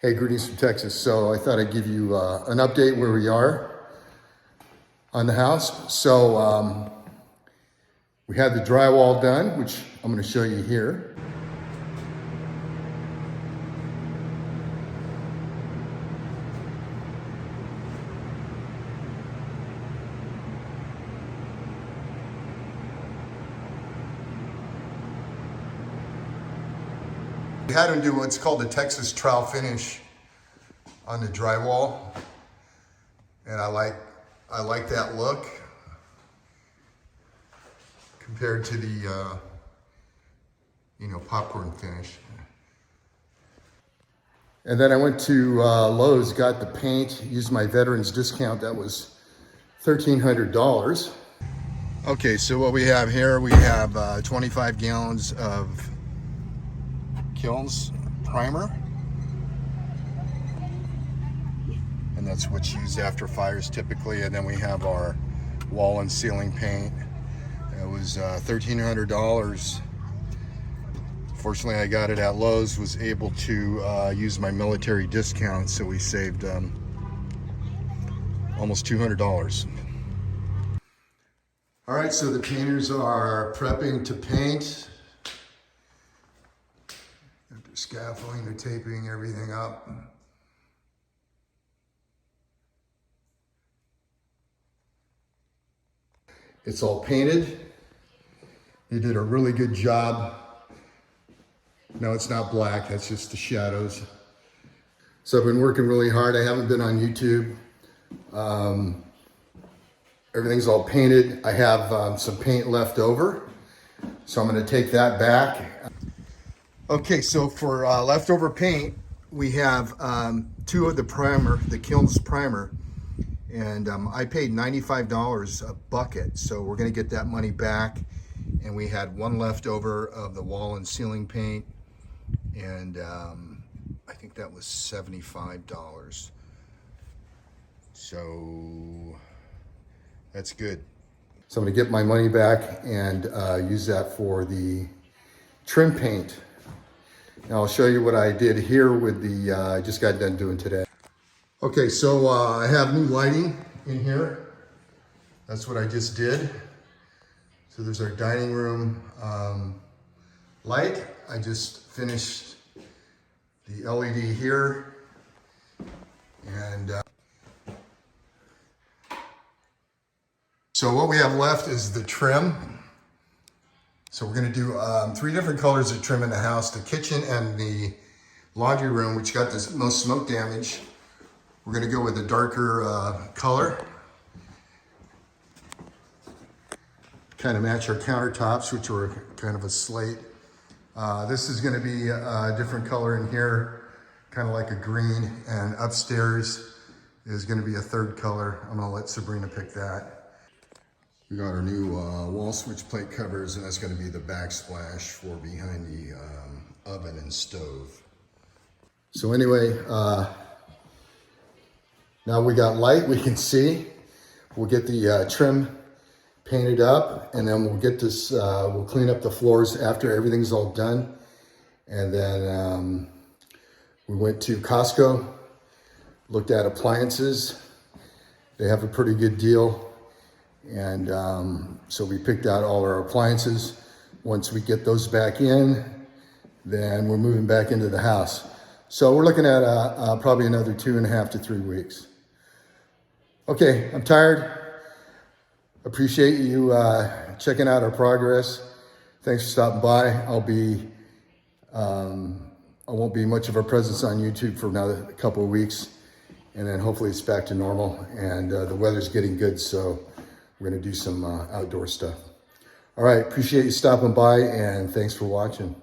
Hey, greetings from Texas. So I thought I'd give you an update where we are on the house. So we had the drywall done, which I'm going to show you here. We had him do what's called the Texas trowel finish on the drywall, and I like that look compared to the popcorn finish. And then I went to Lowe's, got the paint, used my veterans discount. That was $1,300. Okay, so what we have here, we have 25 gallons of Kilns primer, and that's what's used after fires typically. And then we have our wall and ceiling paint. It was $1,300. Fortunately, I got it at Lowe's, was able to use my military discount, so we saved almost $200. All right, so the painters are prepping to paint. They're scaffolding, they're taping everything up. It's all painted. You did a really good job. No, it's not black, that's just the shadows. So I've been working really hard. I haven't been on YouTube. Everything's all painted. I have some paint left over, so I'm gonna take that back. Okay, so for leftover paint, we have two of the primer, the Kilns primer, and I paid $95 a bucket, so we're gonna get that money back. And we had one left over of the wall and ceiling paint, and I think that was $75. So that's good. So I'm gonna get my money back and use that for the trim paint. Now I'll show you what I did here with the, I just got done doing today. Okay, so I have new lighting in here. That's what I just did. So there's our dining room light. I just finished the LED here. And so what we have left is the trim. So we're gonna do 3 different colors of trim in the house: the kitchen and the laundry room, which got the most smoke damage. We're gonna go with a darker color. Kind of match our countertops, which were kind of a slate. This is gonna be a different color in here, kind of like a green, and upstairs is gonna be a third color. I'm gonna let Sabrina pick that. We got our new wall switch plate covers, and that's gonna be the backsplash for behind the oven and stove. So anyway, now we got light, we can see. We'll get the trim painted up, and then we'll get this, we'll clean up the floors after everything's all done. And then we went to Costco, looked at appliances. They have a pretty good deal. And so we picked out all our appliances. Once we get those back in, then we're moving back into the house. So we're looking at probably another 2.5 to 3 weeks. Okay, I'm tired. Appreciate you checking out our progress. Thanks for stopping by. I won't be much of a presence on YouTube for another couple of weeks, and then hopefully it's back to normal. And the weather's getting good, so we're gonna do some outdoor stuff. All right, appreciate you stopping by, and thanks for watching.